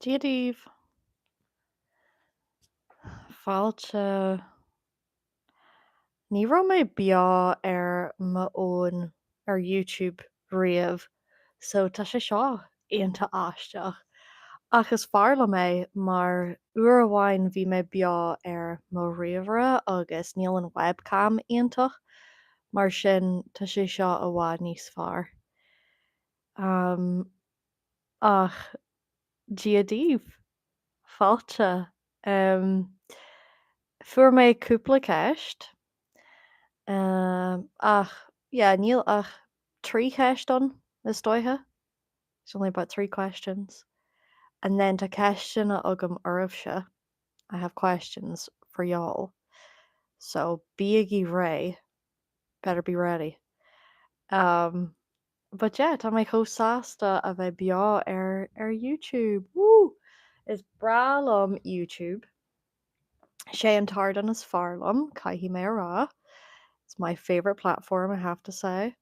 Díodíobh fáilte ní raibh mé beo ar mo ón ar YouTube riamh, so tá sé seo aonanta aisteach. Ach is fearr mé mar uair amháin bhí mé beo ar mo riamhre agus níl an webcam aontach, mar sin tá sé seo a bhád níos fearr. Ach díodíobh fáilte. Fuair mé cúpla ceist, níl ach trí ceist done is dóithe. It's only about 3 questions. And then tá ceistina agam uirmse. I have questions for y'all. So bíogí ré, better be ready. But yeah, tá mé chomh a bheith beo ar YouTube. Woo! Is bralum YouTube. Sé an tardan is fearlam, caithfí mé rá. It's my favorite platform, I have to say.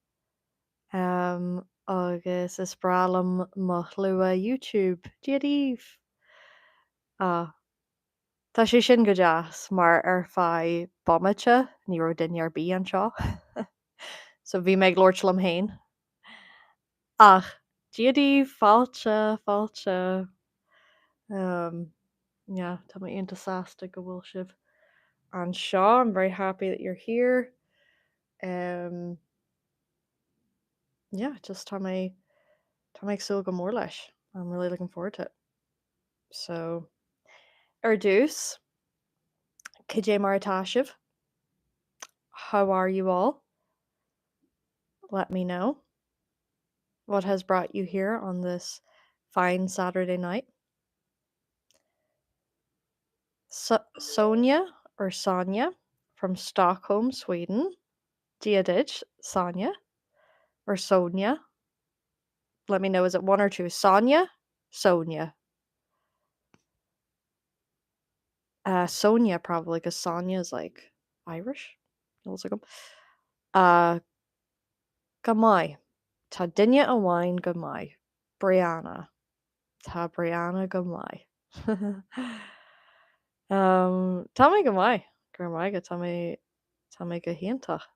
Agus is bralum mo lua YouTube. Díodíobh. Tá sé sin go deas mar ar fáid bommate ní raibh duine ar bí anseo. So bhí méid glóirtlam hain. Ach díodíobh fáilte. Yeah, tá mé aonanta sásta go bhfuil sibh anseo. I'm very happy that you're here. Yeah, just tá mé súil go mór leis. I'm really looking forward to it. So, ar dús, Cé mar atá sibh? How are you all? Let me know. What has brought you here on this fine Saturday night? Sonia or Sonia from Stockholm, Sweden. Díodit, Sonia or Sonia? Let me know, is it one or two? Sonia? Sonia. Sonia probably, because Sonia is like Irish. Looks like 'em. Gamai. Tá duine amháin go maith. Brianna. Tá Brianna go maith. Tá mé go maith. Gur maith go tá mé go héantach.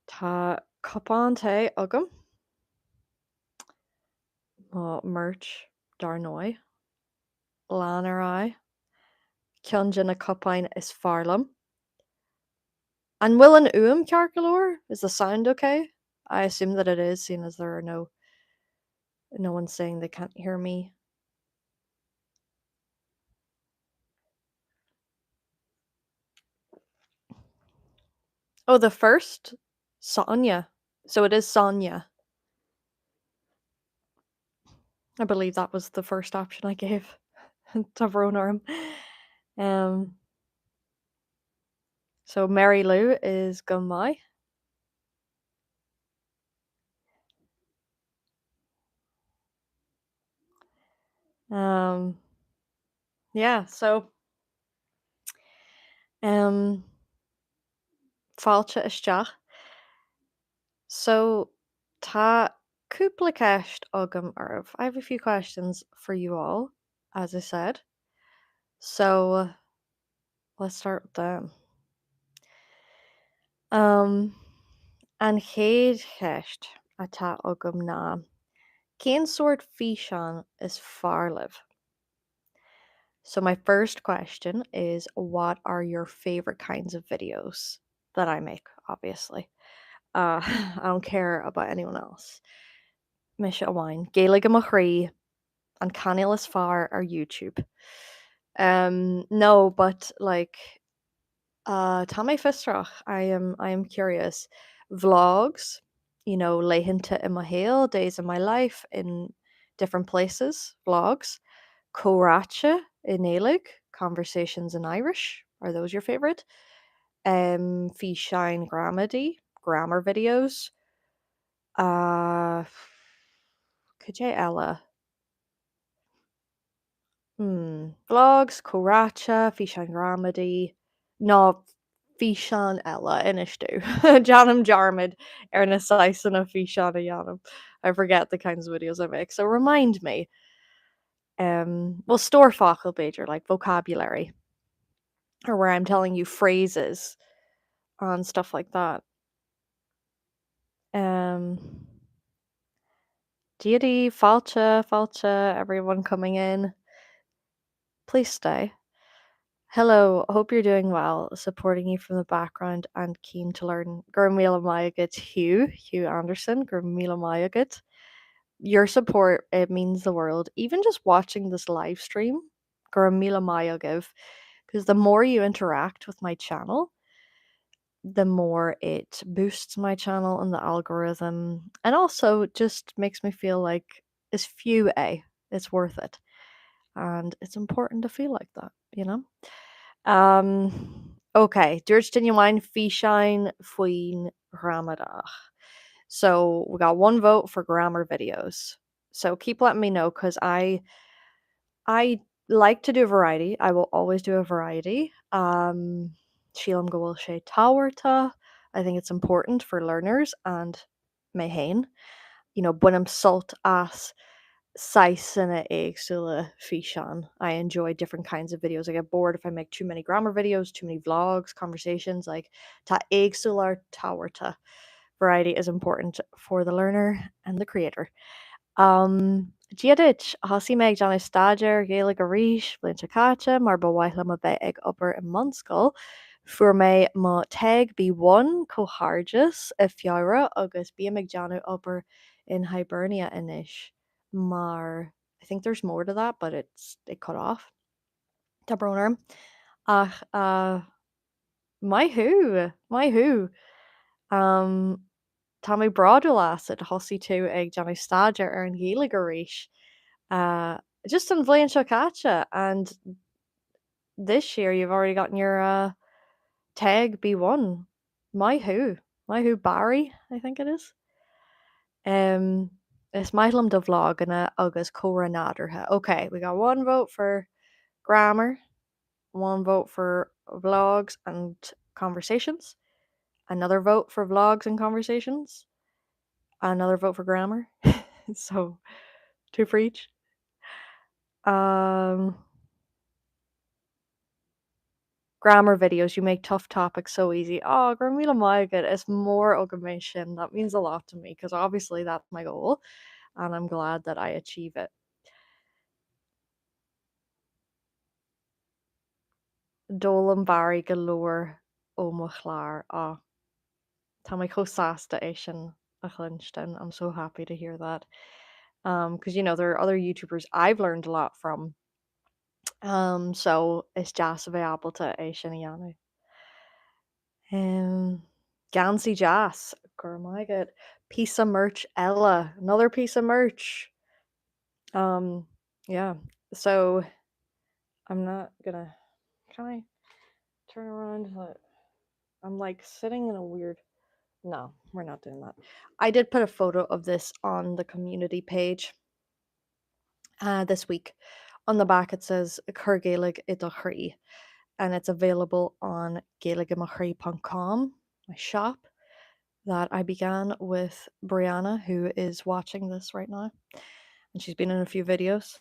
Tá cupán té agam. Má merch dar nói. Lán ar ai. Ceann na cupáin is fearlam. And will an ceart galore? Is the sound okay? I assume that it is, seeing as there are no one saying they can't hear me. Oh, the first? Sonia. So it is Sonia. I believe that was the first option I gave to Vronorm. So Mary Lou is Gumai. Yeah, so fáilte isteach. So tá cúpla ceist agam arb. I have a few questions for you all, as I said. So let's start with them. An chéad cheist atá agam ná. Cén sort físeán is fearlibh? So my first question is, what are your favorite kinds of videos that I make, obviously? I don't care about anyone else. Mis amháin. Gaeilge mo chroí and Canal is far or YouTube. No, but like tá mé fistrach. I am curious. Vlogs, leitheanta in my hail, days of my life in different places, vlogs. Córáte in Gaeilge, conversations in Irish. Are those your favorite? Físeáin grammar videos. Cé eile? Vlogs, córáte, físeáin gramadí. No, físeán eile inistú. Janam jarmid ar na saisanna físeán a dhéanam. I forget the kinds of videos I make, so remind me. Well, store focal page, or like vocabulary, or where I'm telling you phrases and stuff like that. Um, Deity, Falcha, Falcha, everyone coming in. Please stay. Hello, hope you're doing well. Supporting you from the background and keen to learn. Gurmila Mayagat Hugh Anderson, Gurmila Mayagat. Your support, it means the world. Even just watching this live stream, Gurmila Mayagiv, because the more you interact with my channel, the more it boosts my channel and the algorithm, and also just makes me feel like it's few a, it's worth it, and it's important to feel like that, you know. Okay, Dúirt duine bhain físeáin faoin gramadach. So we got one vote for grammar videos. So keep letting me know, because I like to do a variety. I will always do a variety. Sílam go bhfuil sé táhairta. I think it's important for learners and méhain. You know, buinem sult as saisina éagsúla físeán. I enjoy different kinds of videos. I get bored if I make too many grammar videos, too many vlogs, conversations. Like tá éagsúlar táhairta. Variety is important for the learner and the creator. Diaidit hosí méid Johnny Stadger Gaeilge a ríis blinte caite mar ba bhaithlam a bheith ag upper in Munscoil. Fuair mé má teag bí one cóhargus a fiara agus bí ag Johnny upper in Hibernia inis. Mar I think there's more to that, but it cut off. Tá bronar. Ach my who. Um Tá mé bradú as it hosí tú ag Johnny Stadger ar an Gaeilge a ríis. Uh, just an bhléonn seo caite, and this year you've already gotten your tag B1. My who? My who Barry, I think it is. Is maithlam de vlog and agus córa. Okay, we got one vote for grammar, one vote for vlogs and conversations, another vote for vlogs and conversations, another vote for grammar. So two for each. Grammar videos, you make tough topics so easy. Oh, Gramila Maigad is more automation. That means a lot to me, because obviously that's my goal, and I'm glad that I achieve it. Dolan Barry galore ó mo chláir. Oh, tá mé chósáasta é sin a chlinston. I'm so happy to hear that. Because you know, there are other YouTubers I've learned a lot from. So it's jazz available to é sin a dhéanamh. Gansey Jazz. Girl, my good. Piece of merch, Ella. Another piece of merch. Yeah. So I'm not gonna. Can I turn around? I'm like sitting in a weird. No, we're not doing that. I did put a photo of this on the community page this week. On the back it says Cur Gaeilge i do chroí, and it's available on gaeilgeamachroí.com, my shop that I began with Brianna, who is watching this right now, and she's been in a few videos.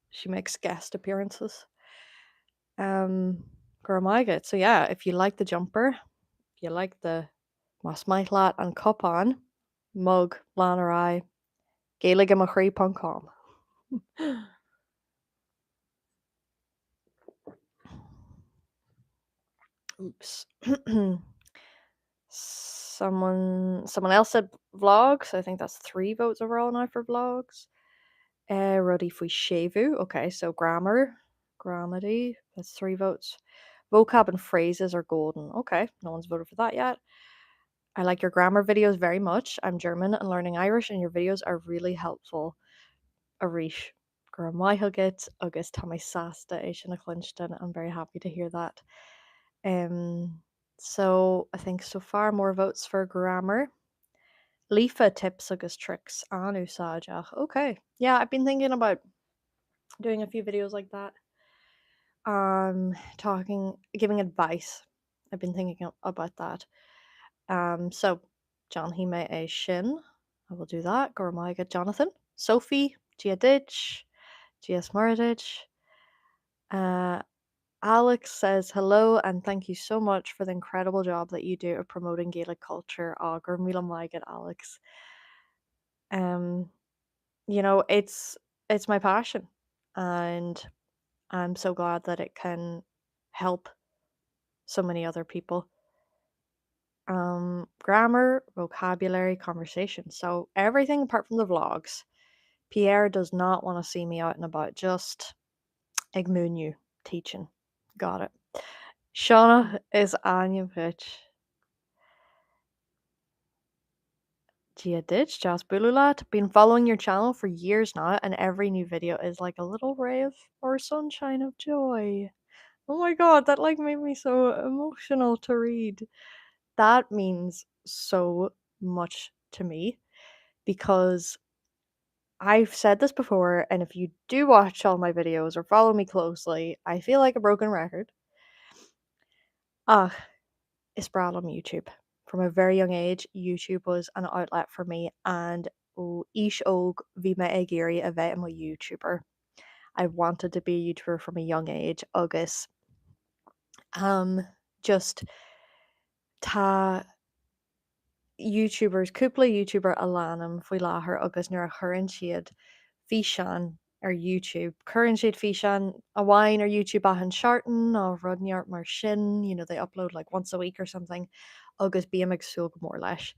She makes guest appearances. Girl, my good. So yeah, if you like the jumper, if you like the Mas Maithlat and cup on, mug, Lanarai, gaeilgeamachroí.com. Oops. Someone else said vlogs. I think that's 3 votes overall now for vlogs. Ruddy fwy shevu. Okay, so grammary. That's 3 votes. Vocab and phrases are golden. Okay, no one's voted for that yet. I like your grammar videos very much. I'm German and learning Irish, and your videos are really helpful. Arish. Gur maithagit agus tá mé sásta é sin a chlinston. I'm very happy to hear that. So I think so far more votes for grammar. Lifa tips agus tricks an úsáideach. Okay. Yeah, I've been thinking about doing a few videos like that. Giving advice. I've been thinking about that. So John Hime a Shin. I will do that. Gormaiga Jonathan. Sophie, Gia Ditch, GS Mordich. Alex says hello and thank you so much for the incredible job that you do of promoting Gaelic culture. Oh, gur míle maigad, Alex. Um, it's my passion, and I'm so glad that it can help so many other people. Grammar, vocabulary, conversation. So everything apart from the vlogs. Pierre does not want to see me out and about. Just Igmunu teaching. Got it. Shauna is Anya Pitch. Gia Ditch, Jas Bululat. Been following your channel for years now, and every new video is like a little ray of or sunshine of joy. Oh my god, that like made me so emotional to read. That means so much to me because I've said this before, and if you do watch all my videos or follow me closely, I feel like a broken record. Ah, it's brought on YouTube. From a very young age, YouTube was an outlet for me, and each og vi me agiri a vet a YouTuber. I wanted to be a YouTuber from a young age, agus just tá YouTubers, cúpla YouTuber a lánam faoi láthair agus nuair a churann siad fhíseán ar YouTube. Churann siad fhíseán a bhhain ar YouTube a an seaartain á rudneart mar sin, they upload like once a week or something, agus bíam ag súil go mór leis.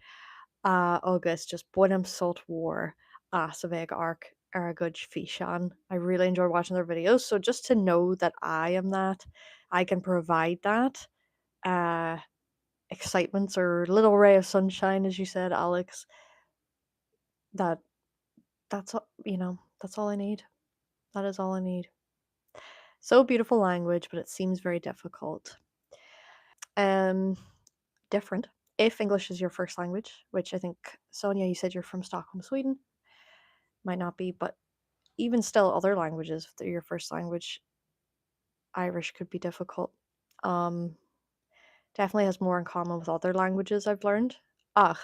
Agus just buinem sult war as a bheith arc ar a good fhíseán. I really enjoy watching their videos, so just to know that I am that, I can provide that, excitements or little ray of sunshine, as you said, Alex, that that's that's all I need. That is all I need. So beautiful language, but it seems very difficult. Different. If English is your first language, which I think, Sonia, you said you're from Stockholm, Sweden. Might not be, but even still, other languages, if they're your first language, Irish could be difficult. Definitely has more in common with other languages I've learned. Ach,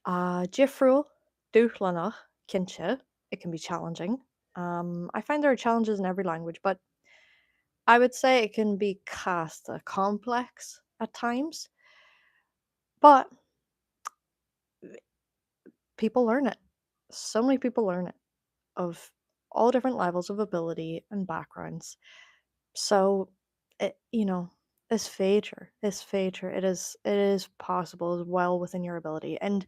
Jifriúil, dúchlanach, kinse, it can be challenging. I find there are challenges in every language, but I would say it can be cast complex at times. But people learn it. So many people learn it of all different levels of ability and backgrounds. So it's féidir. It is possible as well within your ability. And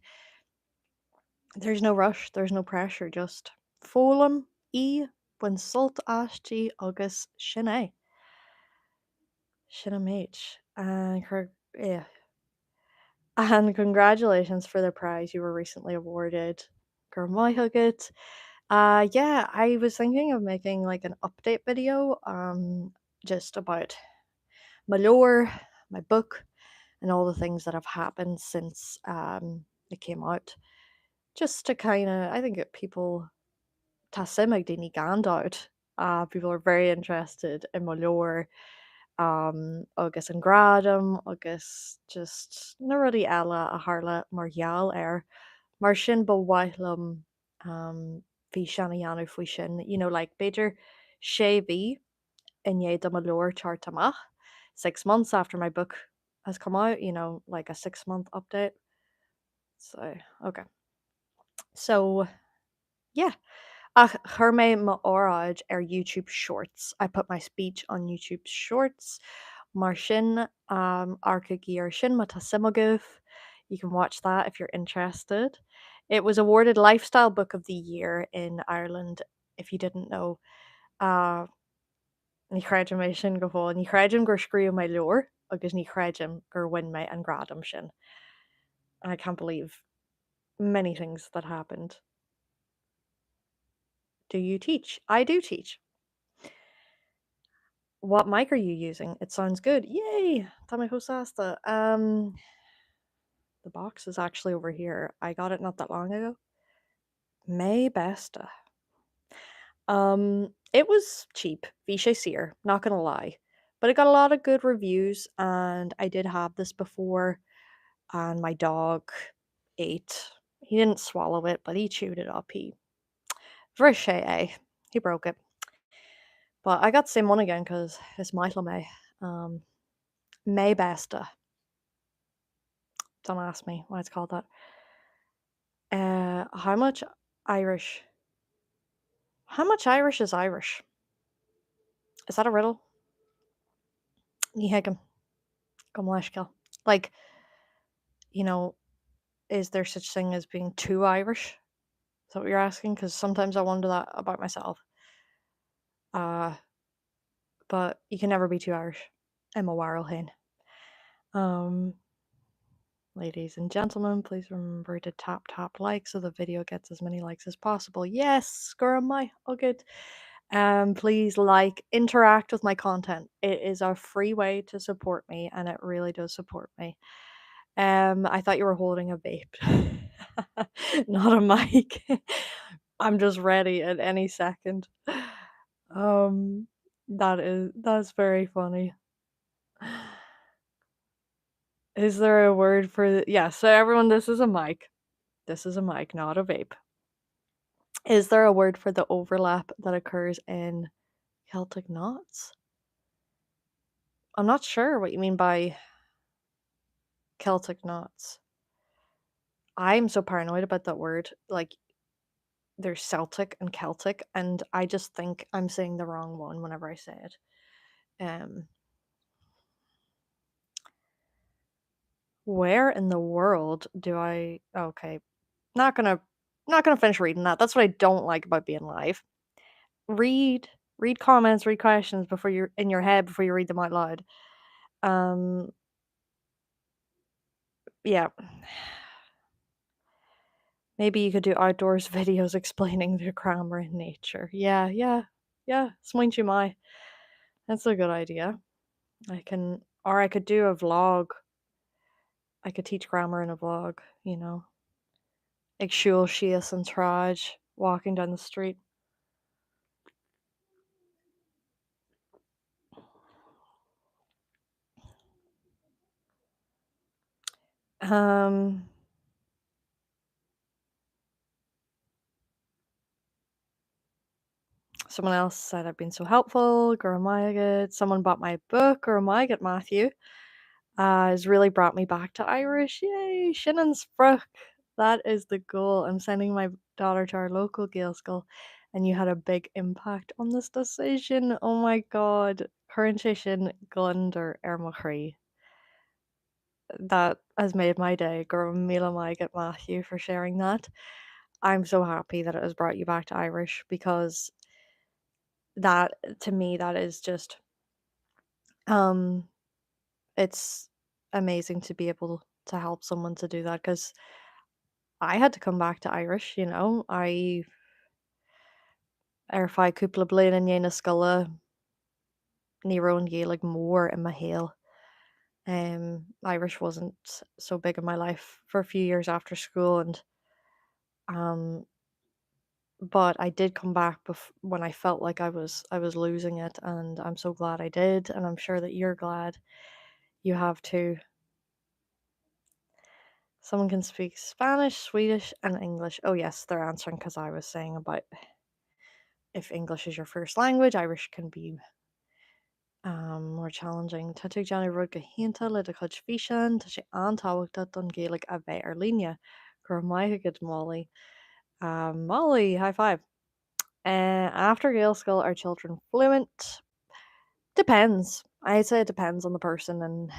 there's no rush, there's no pressure, just fólam í when sult astí agus sinné. Sinna méid. Yeah. And congratulations for the prize you were recently awarded. Gur maithfigad. Yeah, I was thinking of making like an update video, just about my lore, my book, and all the things that have happened since it came out. Just to kind of, I think people tá simig daoine gandát. People are very interested in my lore, agus an gradam, agus just na rudí eile a tharla mar gheall ar. Mar sin ba bhaithlim bhí seanna dheanú faoi sin, like beidir sé bhí inéad am a lore chart amach 6 months after my book has come out, like a 6-month update. So, okay. So, yeah. Chur mé má óráid ar YouTube Shorts. I put my speech on YouTube Shorts. Mar sin, arca ar sin má tá simagah. You can watch that if you're interested. It was awarded Lifestyle Book of the Year in Ireland, if you didn't know. Ní chreidim mé sin go bhfuil, ní chreidim gur scríú mé leor, agus ní chreidim gur win mé an gradam sin. And I can't believe many things that happened. Do you teach? I do teach. What mic are you using? It sounds good. Yay! Tá mé chósásta. The box is actually over here. I got it not that long ago. May besta. It was cheap. Bhí sé saoire, not gonna lie. But it got a lot of good reviews, and I did have this before, and my dog ate. He didn't swallow it, but he chewed it up. Bhris sé é. He broke it. But I got the same one again because it's Michael May. May Besta. Don't ask me why it's called that. How much Irish? How much Irish is Irish? Is that a riddle? Níheagam. Go mleisceal. Like, you know, is there such thing as being too Irish? Is that what you're asking? Because sometimes I wonder that about myself. But you can never be too Irish. Emma Warrelhain. Ladies and gentlemen, please remember to tap like so the video gets as many likes as possible. Yes, Gurumai. Oh, good. Please interact with my content. It is a free way to support me, and it really does support me. I thought you were holding a vape, not a mic. I'm just ready at any second. That's very funny. Is there a word for yeah, so everyone, this is a mic. This is a mic, not a vape. Is there a word for the overlap that occurs in Celtic knots? I'm not sure what you mean by Celtic knots. I'm so paranoid about that word. Like, there's Celtic and Celtic, and I just think I'm saying the wrong one whenever I say it. Where in the world do I? Okay, not gonna finish reading that. That's what I don't like about being live. Read comments, read questions before you're in your head before you read them out loud. Yeah. Maybe you could do outdoors videos explaining the grammar in nature. Yeah. Smaointe you mai. That's a good idea. I could do a vlog. I could teach grammar in a vlog, you know. Ag siúil síos an tráid, walking down the street. Someone else said I've been so helpful. Guramayagat. Someone bought my book, Guramayagat Matthew. Has really brought me back to Irish. Yay! Shannon's Brook. That is the goal. I'm sending my daughter to our local Gael school, and you had a big impact on this decision. Oh my god. Current sin Glunder Ermachri. That has made my day. Gur Mila Maigat Matthew for sharing that. I'm so happy that it has brought you back to Irish because that to me that is just it's amazing to be able to help someone to do that because I had to come back to Irish, you know. I ar fai cúpla bliain in dhéana scoile ní raibh an Gaeilge mór in my hail. Irish wasn't so big in my life for a few years after school, and but I did come back when I felt like I was losing it, and I'm so glad I did, and I'm sure that you're glad you have too. Someone can speak Spanish, Swedish, and English. Oh yes, they're answering because I was saying about if English is your first language, Irish can be more challenging. Tá tú Johnny rud go hénta le a chuid fisin, tá sé antáhachtach don Gaelic a bheith ar líne. Gur maithe go Molly. Molly, high five. After Gael school, are children fluent? Depends. I'd say it depends on the person and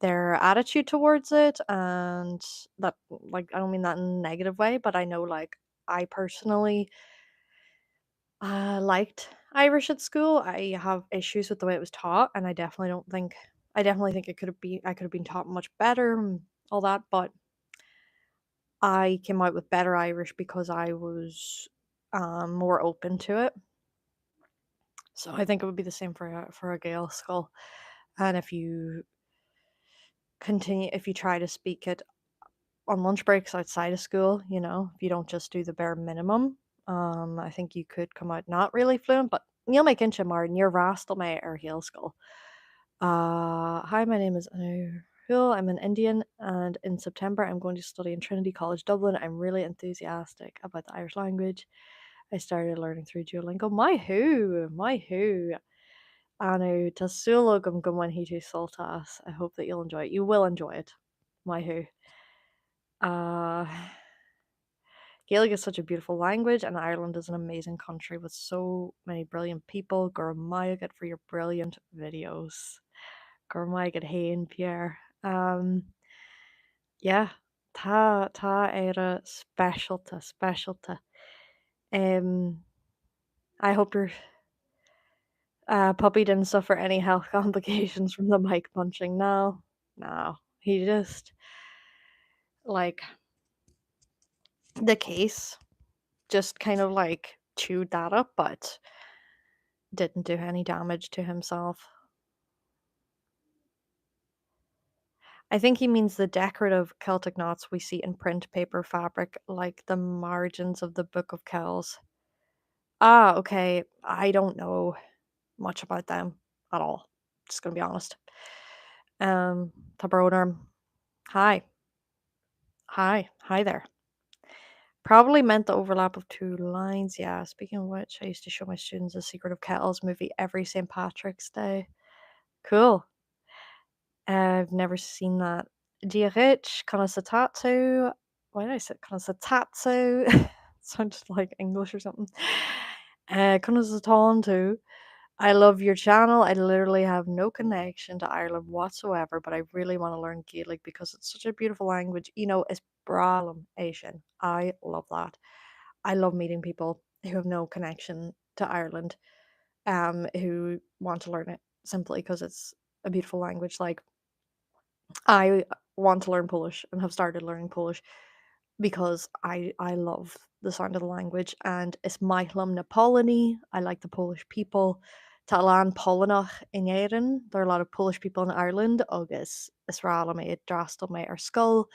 their attitude towards it, and that, like, I don't mean that in a negative way, but I know, like, I personally liked Irish at school. I have issues with the way it was taught, and I definitely think I could have been taught much better and all that, but I came out with better Irish because I was more open to it. So I think it would be the same for a Gael school. And if you try to speak it on lunch breaks outside of school, you know, if you don't just do the bare minimum, I think you could come out not really fluent, but you'll make inch mar near rastal my ar Gael school. Hi, my name is Anurul. I'm an Indian, and in September I'm going to study in Trinity College Dublin. I'm really enthusiastic about the Irish language. I started learning through Duolingo. My who. Anu, tasulogum gumwanhitu sultas. I hope that you'll enjoy it. You will enjoy it. My who. Uh, Gaeilge is such a beautiful language, and Ireland is an amazing country with so many brilliant people. Gurmaigat for your brilliant videos. Gurmaigat Hain Pierre. Yeah, ta era specialta. Um, I hope your puppy didn't suffer any health complications from the mic punching. No, he just like the case just kind of like chewed that up, but didn't do any damage to himself. I think he means the decorative Celtic knots we see in print paper fabric, like the margins of the Book of Kells. Ah, okay. I don't know much about them at all. Just gonna be honest. Tabroner. Hi. Hi there. Probably meant the overlap of two lines. Yeah, speaking of which, I used to show my students The Secret of Kettles movie every St. Patrick's Day. Cool. I've never seen that. Diarich, Konosatatu. Why did I say Konosatatu? Sounds like English or something. Konosatantu. I love your channel. I literally have no connection to Ireland whatsoever, but I really want to learn Gaelic because it's such a beautiful language. It's Bralam Asian. I love that. I love meeting people who have no connection to Ireland, who want to learn it simply because it's a beautiful language. Like, I want to learn Polish and have started learning Polish because I love the sound of the language, and it's Maichlam na Polony. I like the Polish people. Talan Polynach in Éireann. There are a lot of Polish people in Ireland. Agus Israel mé drastal mé ar skull.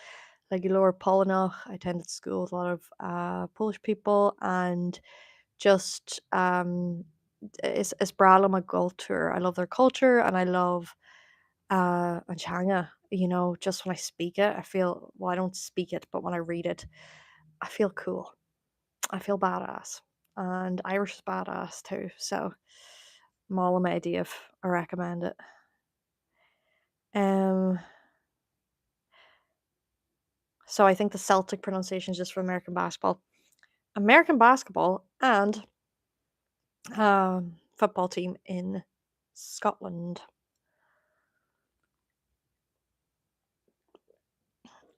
Like Lower Polynach. I attended school with a lot of Polish people, and just it's Bralam a culture. I love their culture, and I love Anchanga. Just when I speak it, I feel, well, I don't speak it, but when I read it, I feel cool. I feel badass. And Irish is badass too. So Mala idea if I recommend it. So I think the Celtic pronunciation is just for American basketball. American basketball and football team in Scotland,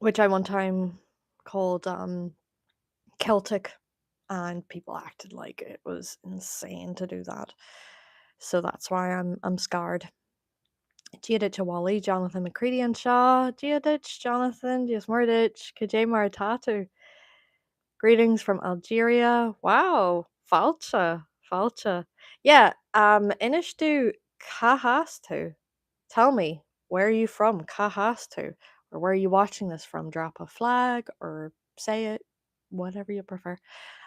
which I one time called Celtic, and people acted like it was insane to do that. So that's why I'm scarred. Diadit Wally, Jonathan McCready and Shaw, Diadit, Jonathan, Dias Mordich, Kajay Maratatu. Greetings from Algeria. Wow, Falcha. Yeah, Inishtu Kahastu. Tell me, where are you from? Kahastu. Or where are you watching this from? Drop a flag or say it, whatever you prefer.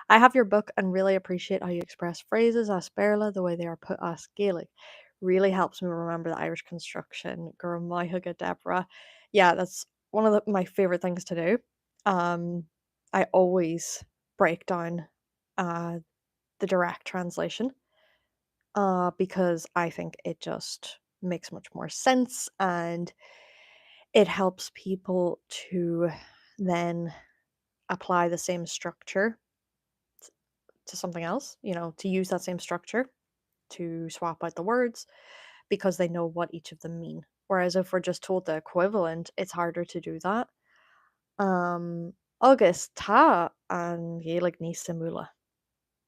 I have your book and really appreciate how you express phrases as Berla the way they are put as Gaelic. Really helps me remember the Irish construction. Gurmaihuga Deborah. Yeah, that's one of my favorite things to do. I always break down uh, the direct translation because I think it just makes much more sense, and it helps people to then apply the same structure to something else, to use that same structure to swap out the words because they know what each of them mean. Whereas if we're just told the equivalent, it's harder to do that. August ta and Gaelic ní simula.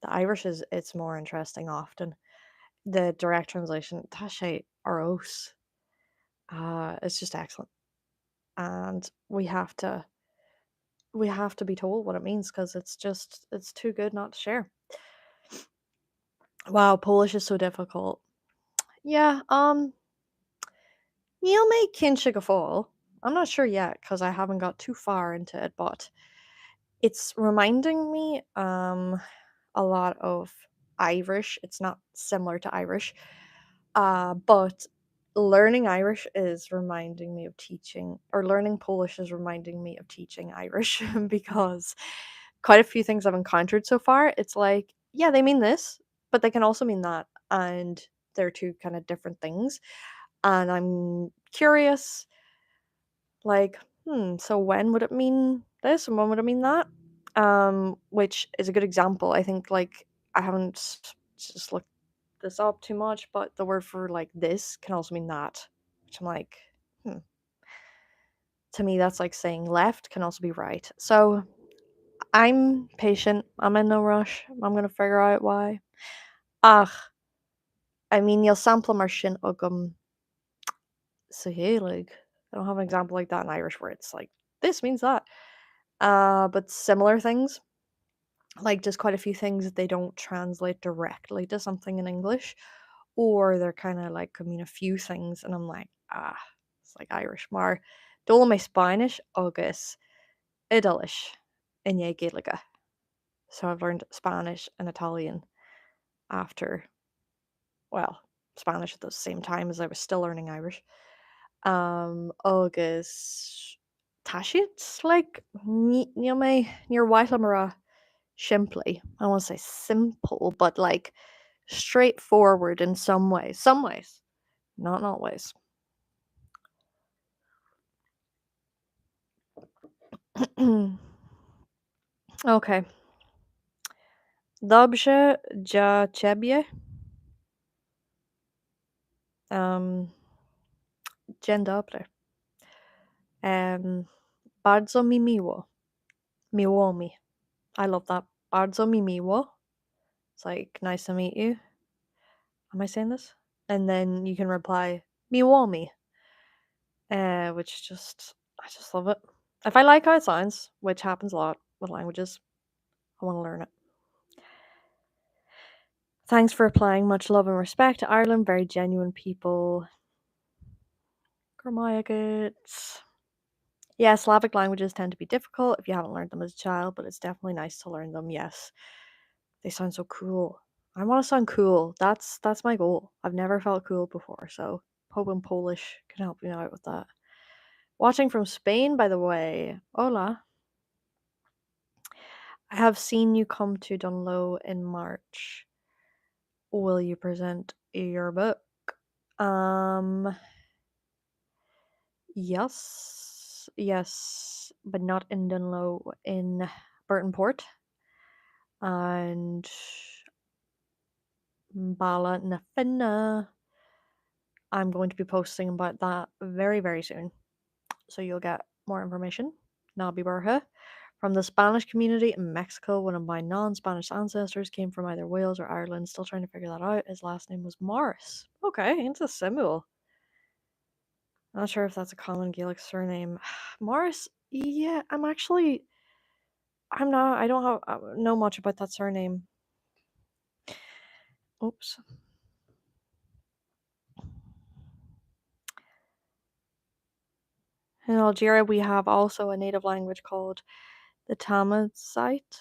The Irish it's more interesting often. The direct translation, tá sé aros. It's just excellent. And we have to be told what it means because it's too good not to share. Wow, Polish is so difficult. Yeah, Níl mé cinse go fáil. I'm not sure yet because I haven't got too far into it, but it's reminding me a lot of Irish. It's not similar to Irish, but learning Irish is reminding me of teaching, or learning Polish is reminding me of teaching Irish because quite a few things I've encountered so far, it's like, yeah, they mean this, but they can also mean that. And they're two kind of different things. And I'm curious, like, so when would it mean this and when would it mean that? Which is a good example. I think, like, I haven't just looked this up too much, but the word for like this can also mean that, which I'm like, hmm. To me, that's like saying left can also be right. So I'm patient. I'm in no rush. I'm gonna figure out why. Ach, I mean, you'll sample mar sin agam sa Gaeilge. I don't have an example like that in Irish where it's like this means that. But similar things, like just quite a few things that they don't translate directly to something in English, or they're kind of like, I mean, a few things, and I'm like, it's like Irish. Mar dul my Spanish agus Idalish in Gaeilge. So I've learned Spanish and Italian after, well, Spanish at the same time as I was still learning Irish. Agus Tashit, like, near Whitelamara, simply. I won't say simple, but like straightforward in some ways. Some ways, not always. Okay. Dobrze dla ciebie. Dzień dobry. Bardzo mi miło. Miło mi. I love that. Bardzo mi miło. It's like, nice to meet you. Am I saying this? And then you can reply, miło mi. Which I just love it. If I like how it sounds, which happens a lot with languages, I want to learn it. Thanks for applying. Much love and respect to Ireland. Very genuine people. Grammatics. Yeah, Slavic languages tend to be difficult if you haven't learned them as a child, but it's definitely nice to learn them. Yes, they sound so cool. I want to sound cool. That's my goal. I've never felt cool before, so hoping Polish can help me out with that. Watching from Spain, by the way. Hola. I have seen you come to Dunlow in March. Will you present your book? Yes, but not in Dunlow, in Burton Port and Bala na Finna. I'm going to be posting about that very, very soon, so you'll get more information. Nabi Barha. From the Spanish community in Mexico, one of my non-Spanish ancestors came from either Wales or Ireland. Still trying to figure that out. His last name was Morris. Okay, it's a symbol. Not sure if that's a common Gaelic surname. Morris, yeah, I'm not, I don't know much about that surname. Oops. In Algeria, we have also a native language called the Tamazight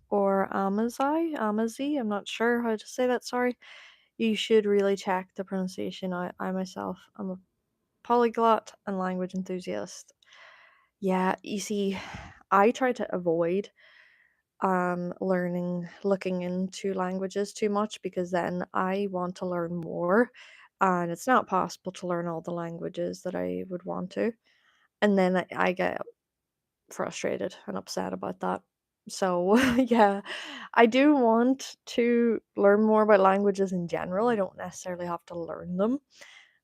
or Amazi. I'm not sure how to say that, sorry. You should really check the pronunciation. I myself am a polyglot and language enthusiast. Yeah, you see, I try to avoid looking into languages too much, because then I want to learn more, and it's not possible to learn all the languages that I would want to, and then I get frustrated and upset about that. So yeah, I do want to learn more about languages in general. I don't necessarily have to learn them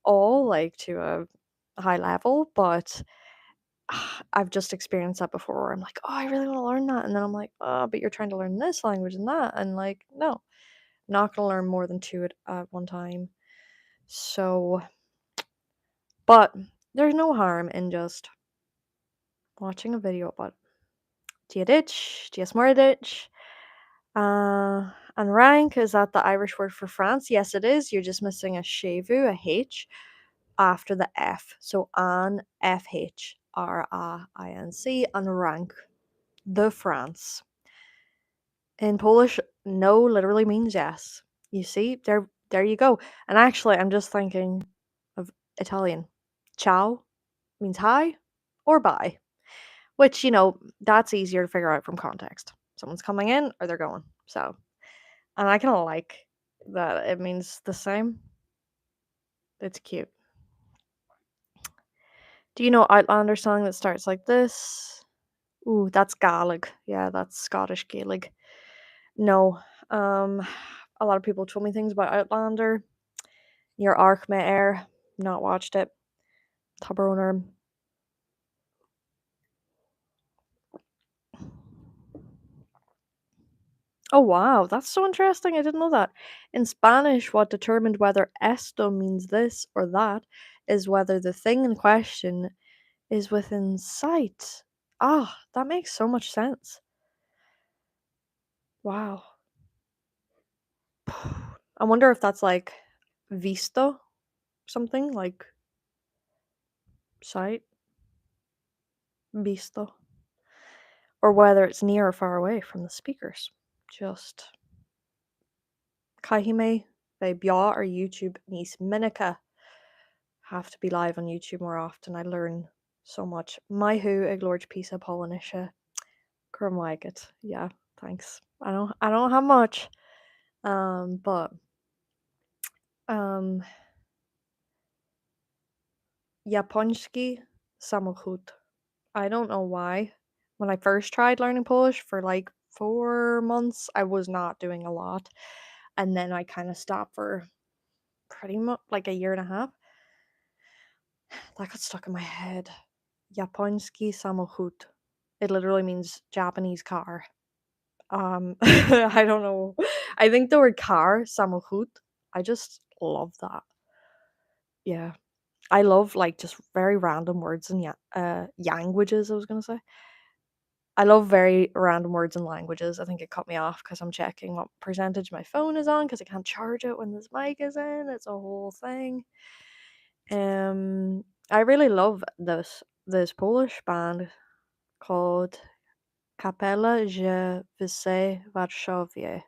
all like to a high level, but I've just experienced that before where I'm like, oh, I really want to learn that. And then I'm like, oh, but you're trying to learn this language and that. And like, no, I'm not going to learn more than two at one time. So, but there's no harm in just watching a video about Diadich, Diasmoridich. And rank, is that the Irish word for France? Yes, it is. You're just missing a shevu, a H, after the F. So an FH, RAINC, and rank, the France. In Polish, no literally means yes. You see, there you go. And actually, I'm just thinking of Italian. Ciao means hi or bye, which, that's easier to figure out from context. Someone's coming in or they're going. So And I kinda like that it means the same. It's cute. Do you know Outlander song that starts like this? Ooh, that's Gaeilge. Yeah, that's Scottish Gaelic. No. Um, a lot of people told me things about Outlander. Your Arc May Air. Not watched it. Toblerone. Oh wow, that's so interesting. I didn't know that. In Spanish, what determined whether esto means this or that is whether the thing in question is within sight. Ah, that makes so much sense. Wow. I wonder if that's like visto, something like sight, visto, or whether it's near or far away from the speakers. Just Kahime, Bia or YouTube Nis Minica have to be live on YouTube more often. I learn so much. My who Iglorge Pisa Polonisha. It. Yeah, thanks. I don't have much. But um Japoński samochód. I don't know why. When I first tried learning Polish for like 4 months, I was not doing a lot. And then I kind of stopped for pretty much like a year and a half. That got stuck in my head. Japoński samochód. It literally means Japanese car. I don't know. I think the word car, samochód, I just love that. Yeah. I love like just very random words and languages, I was gonna say. I love very random words and languages. I think it cut me off because I'm checking what percentage my phone is on because I can't charge it when this mic is in. It's a whole thing. I really love this Polish band called Kapela Je Vise Varsovie.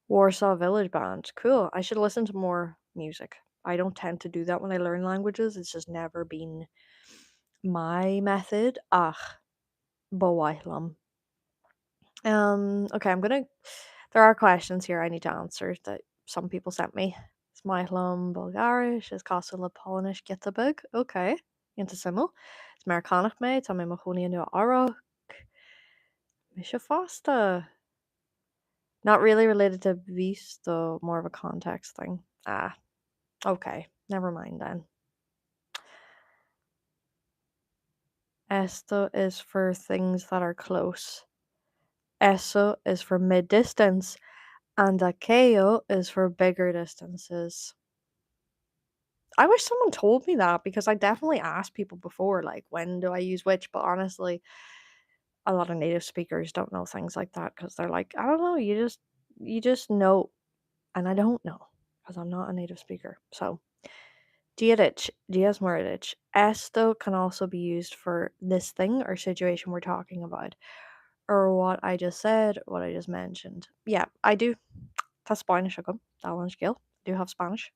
Warsaw Village Band. Cool. I should listen to more music. I don't tend to do that when I learn languages. It's just never been my method. Ach, bawailam. Okay, there are questions here I need to answer that some people sent me. Smajlom Bulgarisch, is Kosova Polnish Gittabug. Okay. Into Simmel. It's Amerikanach me, Tommy Mahoney no Aro. Misha Fosta. Not really related to Beast, though more of a context thing. Ah, okay. Never mind then. Esto is for things that are close. Eso is for mid distance. And aquello is for bigger distances. I wish someone told me that because I definitely asked people before, like, when do I use which? But honestly, a lot of native speakers don't know things like that because they're like, I don't know, you just know. And I don't know because I'm not a native speaker. So diadich, dias moradich. Esto can also be used for this thing or situation we're talking about. Or what I just said, what I just mentioned. Yeah, I do. That's Spanish ako. That skill. I do have Spanish.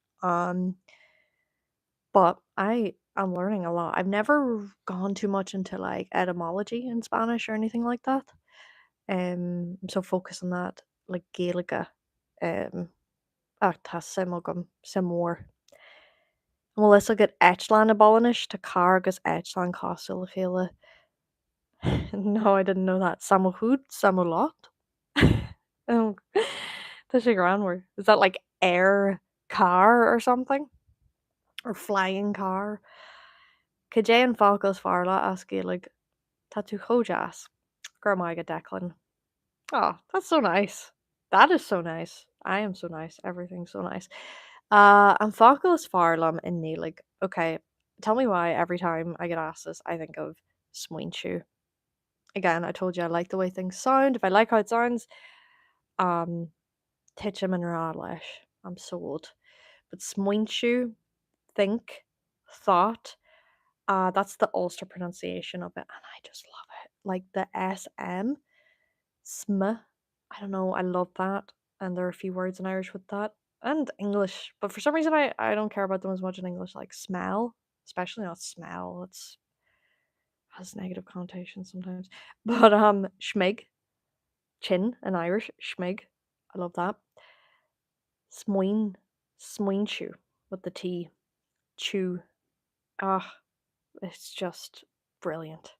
But I am learning a lot. I've never gone too much into like etymology in Spanish or anything like that. I'm so focused on that, like Gaeilge. Tá sem mór. Melissa get Etchlan abolish to Cargus Etchlan Costal Hela. No, I didn't know that. Samohud, Samolot. Oh, that's a grand word. Is that like air car or something? Or flying car? Kajay and Falcos Farla ask you like Tatu Hojas. Grandma Declan. Oh, that's so nice. That is so nice. I am so nice. Everything's so nice. And Falcos Farlam in Neelig. Okay, tell me why every time I get asked this, I think of Smoinchu. Again, I told you I like the way things sound. If I like how it sounds, um, Titcham and Radlish. I'm sold. But Smoinchu, think, thought, that's the Ulster pronunciation of it, and I just love it. Like the SM, sm. I don't know. I love that, and there are a few words in Irish with that, and English. But for some reason, I don't care about them as much in English. Like smell, especially not smell. It's has negative connotations sometimes. But schmig, Chin in Irish, schmig. I love that. Smoin, smoin chew with the T. Chew. Ah, it's just brilliant.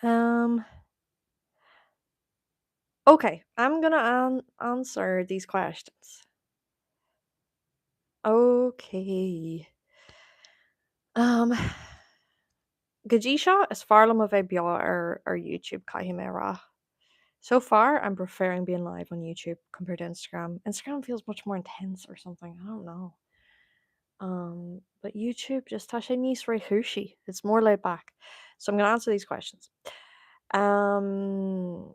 Um, okay, I'm gonna answer these questions. Okay. Um, Gaeilge is fearlam a bheith beo ar YouTube caithfidh mé rá. So far, I'm preferring being live on YouTube compared to Instagram. Instagram feels much more intense or something. I don't know. But YouTube just tá sé níos ré húsí. It's more laid back. So I'm gonna answer these questions. Um,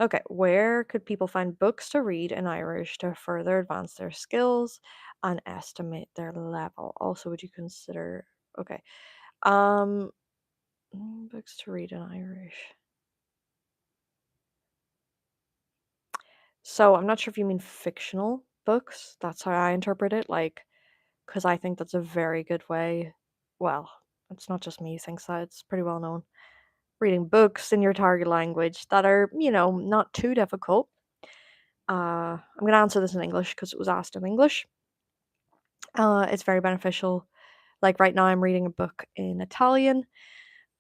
okay, where could people find books to read in Irish to further advance their skills and estimate their level? Also, would you consider okay. Um books to read in Irish. So I'm not sure if you mean fictional books. That's how I interpret it. Like, because I think that's a very good way. Well, it's not just me who thinks that, it's pretty well known. Reading books in your target language that are, not too difficult. I'm going to answer this in English because it was asked in English. It's very beneficial. Like right now, I'm reading a book in Italian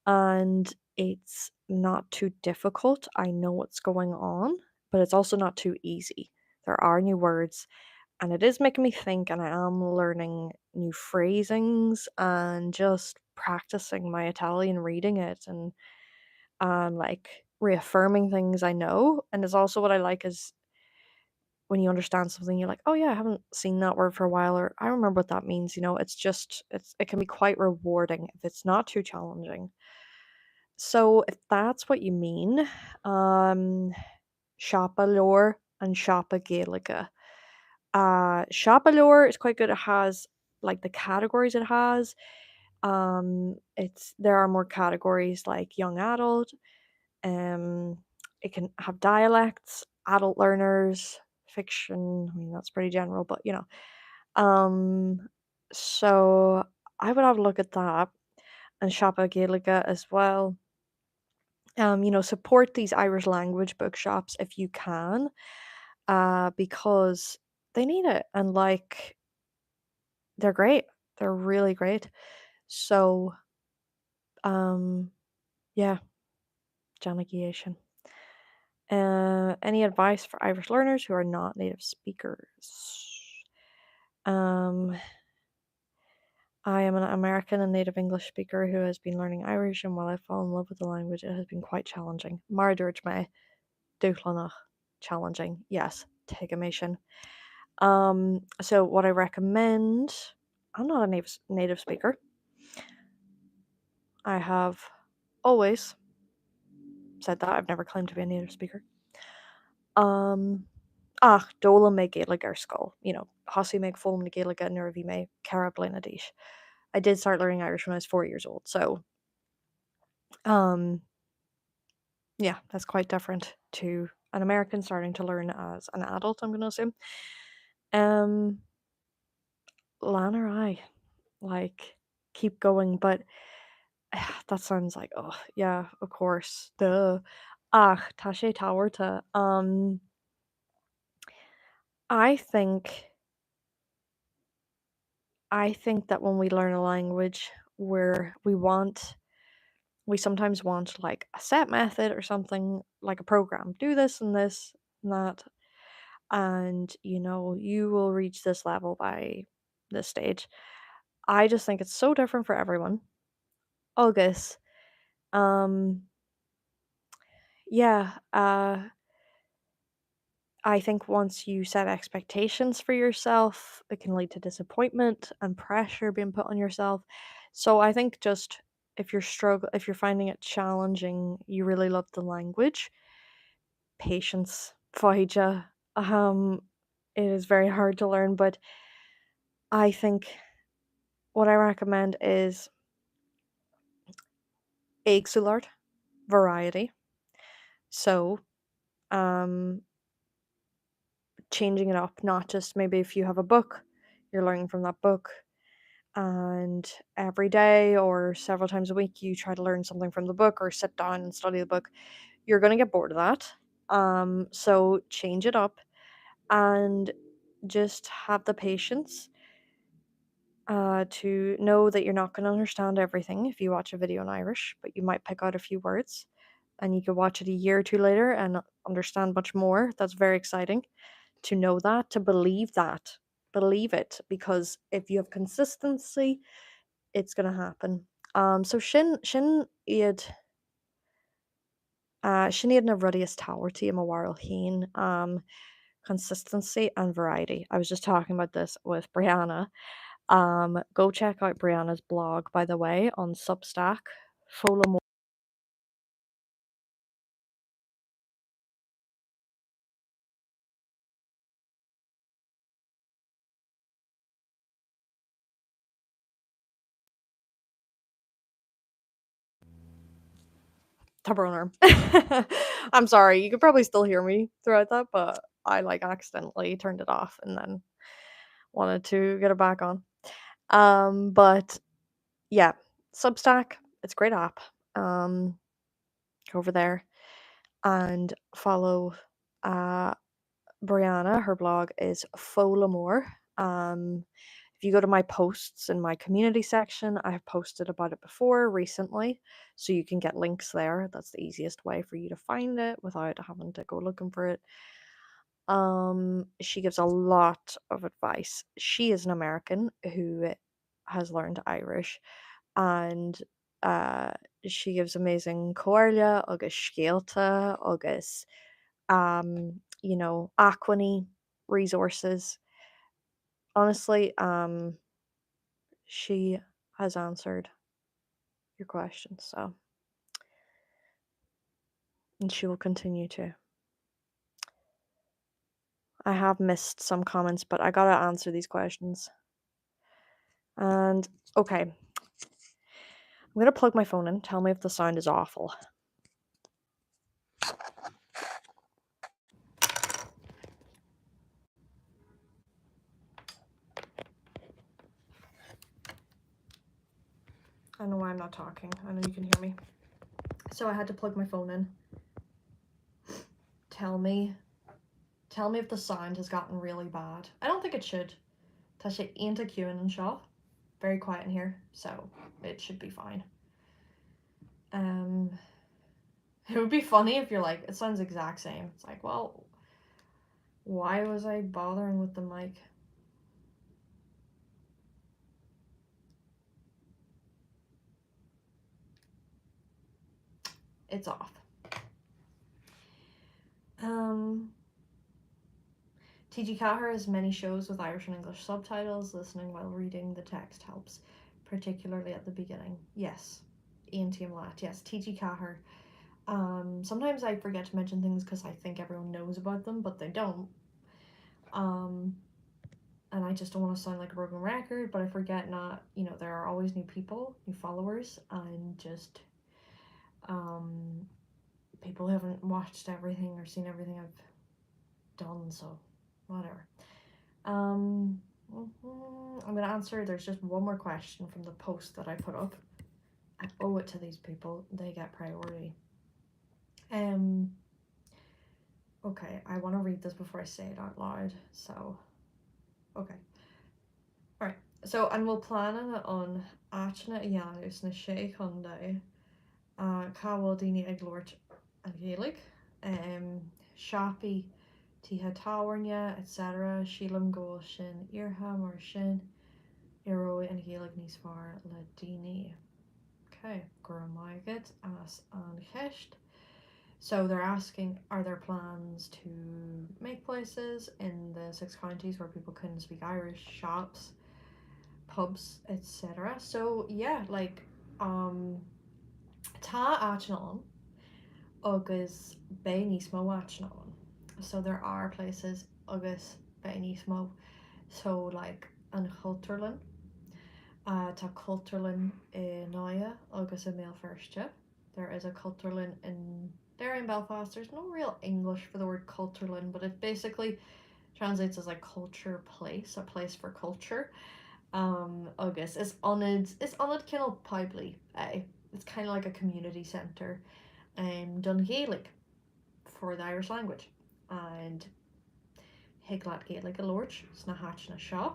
and it's not too difficult. I know what's going on, but it's also not too easy. There are new words and it is making me think, and I am learning new phrasings and just practicing my Italian reading it and like reaffirming things I know. And it's also what I like is when you understand something, you're like, oh yeah, I haven't seen that word for a while, or I remember what that means. It can be quite rewarding if it's not too challenging. So if that's what you mean, Shoppa Lore and Shoppa Gaeilge. Shoppa Lore is quite good. It has like the categories it has. There are more categories like young adult. Um, it can have dialects, adult learners, fiction. I mean that's pretty general, but so I would have a look at that and Shoppa Gaeilge as well. Support these Irish language bookshops if you can, because they need it and like they're great. They're really great. So, um, yeah, Janagation. Any advice for Irish learners who are not native speakers? Um, I am an American and native English speaker who has been learning Irish, and while I fall in love with the language, it has been quite challenging. Mar dúirt mé, dúchlanach, challenging. Yes, take a mission. So what I recommend, I'm not a native speaker. I have always said that. I've never claimed to be a native speaker. Dóla mé Gaeilge ar scoil. Hosí méid fóm na Gaeilge nuair bhí mé ceithre bliana d'aois. I did start learning Irish when I was 4 years old. So, yeah, that's quite different to an American starting to learn as an adult, I'm going to assume. Lan or I, like, keep going, but that sounds like, oh, yeah, of course, duh. Tá sé táhairte. I think I think that when we learn a language where we sometimes want like a set method or something like a program. Do this and this and that. And you will reach this level by this stage. I just think it's so different for everyone. August. Um yeah, I think once you set expectations for yourself, it can lead to disappointment and pressure being put on yourself. So I think just if you're finding it challenging, you really love the language, patience, faide. It is very hard to learn, but I think what I recommend is éagsúlart, variety. So, um, changing it up, not just maybe if you have a book, you're learning from that book, and every day or several times a week you try to learn something from the book or sit down and study the book, you're going to get bored of that. So change it up and just have the patience to know that you're not going to understand everything if you watch a video in Irish, but you might pick out a few words and you could watch it a year or two later and understand much more. That's very exciting to know that, to believe that. Believe it, because if you have consistency, it's going to happen. So sin iad na rudiest táhairtaí am bhharil hín, consistency and variety. I was just talking about this with Brianna. Go check out Brianna's blog, by the way, on Substack. Fóla Tabarner. I'm sorry, you could probably still hear me throughout that, but I like accidentally turned it off and then wanted to get it back on. But yeah, Substack, it's a great app. Go over there and follow Brianna. Her blog is Folamore. If you go to my posts in my community section, I have posted about it before recently, so you can get links there. That's the easiest way for you to find it without having to go looking for it. She gives a lot of advice. She is an American who has learned Irish, and uh, she gives amazing comhairle agus scéalta agus Aquany resources. Honestly, she has answered your questions, so, and she will continue to. I have missed some comments, but I gotta answer these questions. And okay, I'm gonna plug my phone in. Tell me if the sound is awful. I don't know why I'm not talking. I know you can hear me. So I had to plug my phone in. Tell me if the sound has gotten really bad. I don't think it should. Tá sé aonanta cuain an seo. Very quiet in here, so it should be fine. It would be funny if you're like, it sounds exact same. It's like, well, why was I bothering with the mic? It's off. TG Cahir has many shows with Irish and English subtitles. Listening while reading the text helps, particularly at the beginning. Yes. Ian Lat. Yes, TG Cahir. Sometimes I forget to mention things because I think everyone knows about them, but they don't. And I just don't want to sound like a broken record, but I forget not, there are always new people, new followers, and just people who haven't watched everything or seen everything I've done, so whatever. I'm gonna answer, there's just one more question from the post that I put up. I owe it to these people, they get priority. Okay, I want to read this before I say it out loud, so okay. Alright, so an bhfuil planan an áiteanna a dheanús na sé chundé cá bhfuil daoine ag glóirt an Gaeilge, seapaí tithe táhairne, etc. Sílam ggóil sin iartha mar sin irói an Gaeilge níos fearr le daoine. Okay, gur maigad as an cheist. So they're asking, are there plans to make places in the 6 counties where people can speak Irish, shops, pubs, etc. So yeah, like tá áiteanna agus bé níos mó áiteanna. So there are places agus bé níos mó. So like an Culturlin, tá Culturlin in Noia agus in Mailfirste. There is a Culturlin in Belfast. There's no real English for the word Culturlin, but it's basically translates as like culture place, a place for culture. Agus is onad cinnal Pibli, it's kind of like a community centre done Gaelic for the Irish language, and higlat Gaelic a Lorch sna hatch na shaw.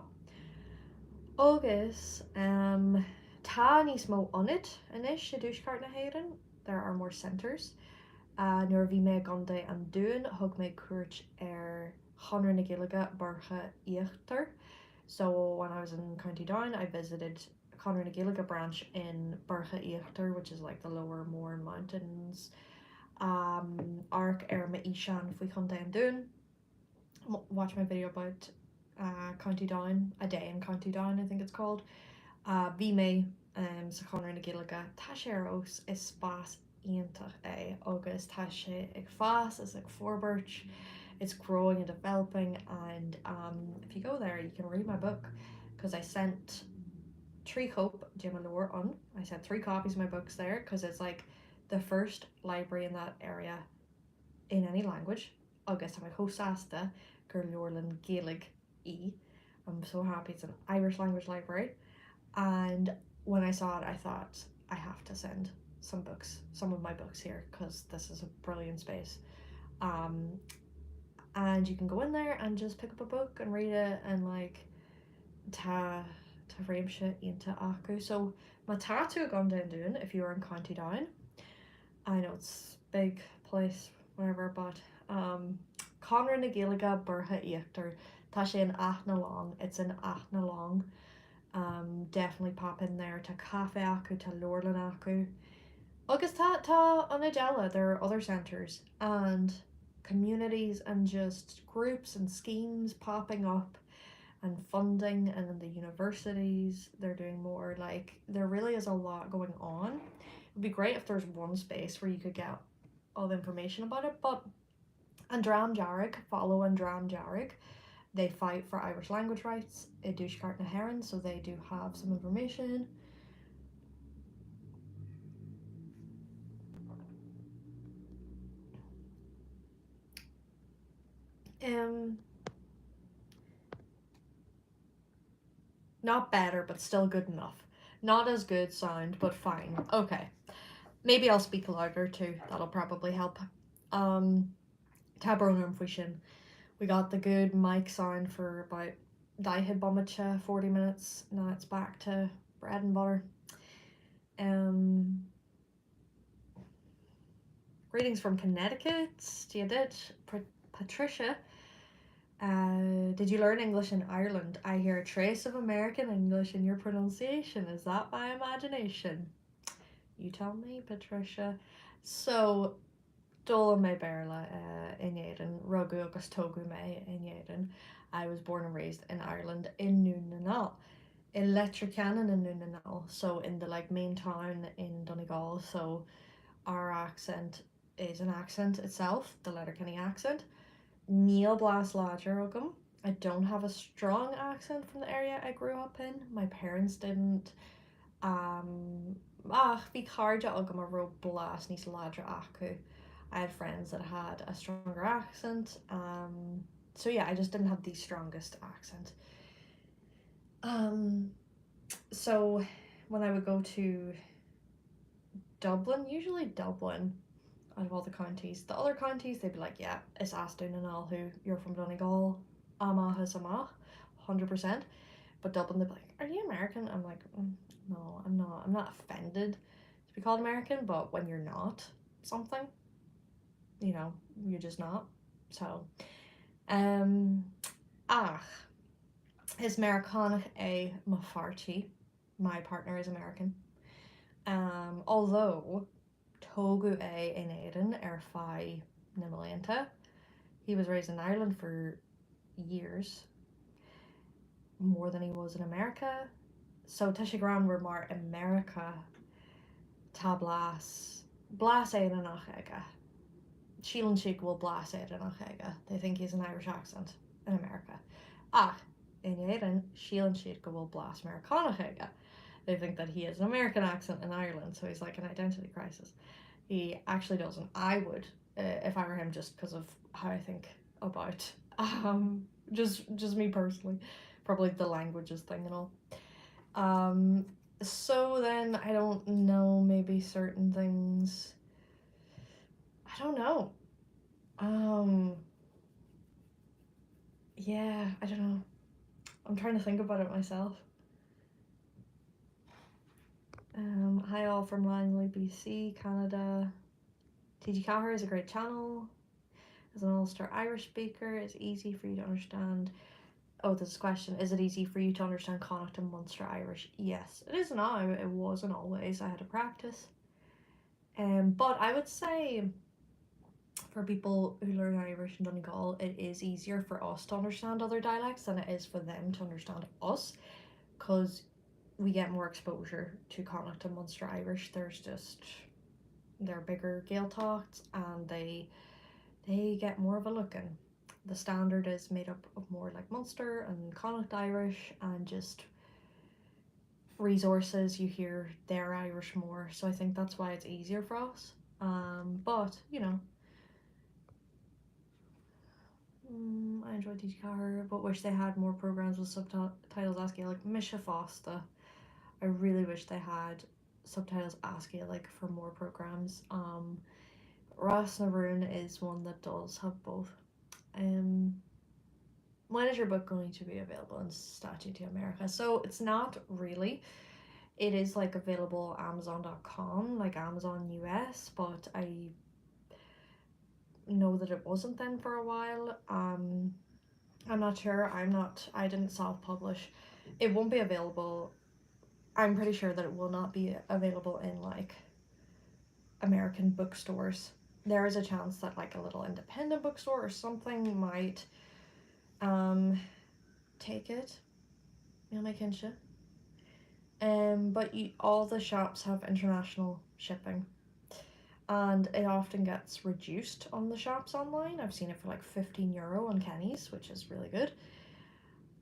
Agus tá níos mó onid inis a dúscart na héan, there are more centres. Nuair bhí mé ganda an dún thug mé cuairt ar Chonra na Gaeilge barcha íochtar. So when I was in County Down, I visited Conor na Gaeilge branch in Barcha Íochtar, which is like the lower Mourne Mountains. Arc ar ma Ishan fwy chun down dún. Watch my video about County Down, a day in County Down I think it's called. Bhí mé sa Conor na Gaeilge tá sé ar os is spás iontach agus tá sé ag fás is like forbirch. It's growing and developing, and if you go there you can read my book, because I sent Tree Hope Jim and Laura on. I sent 3 copies of my books there because it's like the first library in that area in any language. Agus my hostasta gur Lorlan Gaeilge E. I'm so happy it's an Irish language library, and when I saw it I thought I have to send some of my books here because this is a brilliant space. And you can go in there and just pick up a book and read it, and like ta réimse into acu. So ma tatu gone down dún if you are in County Down. I know it's big place, whatever, but Conra na Gaeilge barcha íochtar tá sé in Athna Long. It's in Athna Long. Definitely pop in there to cafe acu, to Lorlan acu. Agus tá an Adela, there are other centres and communities and just groups and schemes popping up and funding, and in the universities they're doing more. Like there really is a lot going on. It would be great if there's one space where you could get all the information about it, but Andram Jarrig, follow Andram Jarrig, they fight for Irish language rights in Dúscart na Heron, so they do have some information. Not better, but still good enough. Not as good sound, but fine. Okay. Maybe I'll speak louder too. That'll probably help. Tabronim fushin. We got the good mic sound for about Daihid Bomacha 40 minutes. Now it's back to bread and butter. Greetings from Connecticut. Patricia. Did you learn English in Ireland? I hear a trace of American English in your pronunciation. Is that my imagination? You tell me, Patricia. So, Dóla mé Berla in Éireann, Rugu agus Togu mé in Éireann. I was born and raised in Ireland in Nuanal, in Letricanan in Nuanal, so in the like main town in Donegal. So our accent is an accent itself, the Letterkenny accent. Neil Blas Lodger Ogum. I don't have a strong accent from the area I grew up in. My parents didn't. Bhí carja Ogum a ro Blas nís Lodger acu. I had friends that had a stronger accent. So yeah, I just didn't have the strongest accent. So when I would go to Dublin, usually Dublin, out of all the counties. The other counties, they'd be like, yeah, it's Aston and all who you're from Donegal. Amach is Amach, 100%. But Dublin, they'd be like, are you American? I'm like, no, I'm not. I'm not offended to be called American, but when you're not something, you know, you're just not. So, is Americanach a Mafarchi. My partner is American. Although Togu in Éireann ar fai na Millenta. He was raised in Ireland for years, more than he was in America. So Tishagram were more America tá blas éireannach aige. Sheelan Sheik will blas éireannach aige. They think he's an Irish accent in America. In Éireann, Sheelan Sheik will blas Americanach aige. They think that he has an American accent in Ireland, so he's like an identity crisis. He actually doesn't. I would, if I were him, just because of how I think about Just me personally. Probably the languages thing and all. So then I don't know, maybe certain things. I don't know. Yeah, I don't know. I'm trying to think about it myself. Hi all from Langley, BC, Canada. TG Cahir is a great channel. As an Ulster Irish speaker, it's easy for you to understand. Oh, this question, is it easy for you to understand Connacht and Munster Irish? Yes, it is now. It wasn't always. I had to practice. But I would say for people who learn Irish in Donegal, it is easier for us to understand other dialects than it is for them to understand us, because we get more exposure to Connacht and Munster Irish. They're bigger Gaeltachts and they get more of a look in. The standard is made up of more like Munster and Connacht Irish, and just resources, you hear their Irish more, so I think that's why it's easier for us. But you know, I enjoy teaching Car, but wish they had more programs with subtitles as Gaelic. Misha Fosta, I really wish they had subtitles as Gaelic for more programs. Ross Naroon is one that does have both. When is your book going to be available in Statue to America? So it's not really. It is like available Amazon.com, like Amazon US, but I know that it wasn't then for a while. I'm not sure. I didn't self-publish. It won't be available. I'm pretty sure that it will not be available in like American bookstores. There is a chance that like a little independent bookstore or something might take it. But all the shops have international shipping, and it often gets reduced on the shops online. I've seen it for like €15 on Kenny's, which is really good.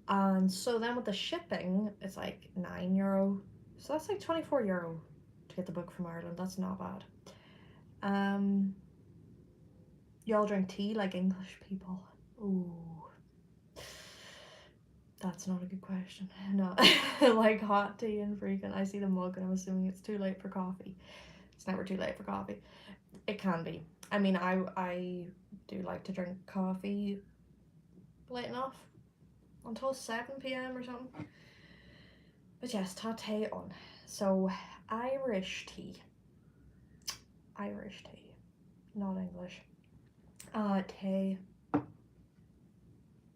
And so then with the shipping, it's like €9. So that's like €24 to get the book from Ireland. That's not bad. Y'all drink tea like English people? Ooh. That's not a good question. No. Like hot tea and freaking. I see the mug and I'm assuming it's too late for coffee. It's never too late for coffee. It can be. I mean, I do like to drink coffee late enough, until 7 p.m. or something. But yes, tá té on. So, Irish tea. Irish tea. Not English. Té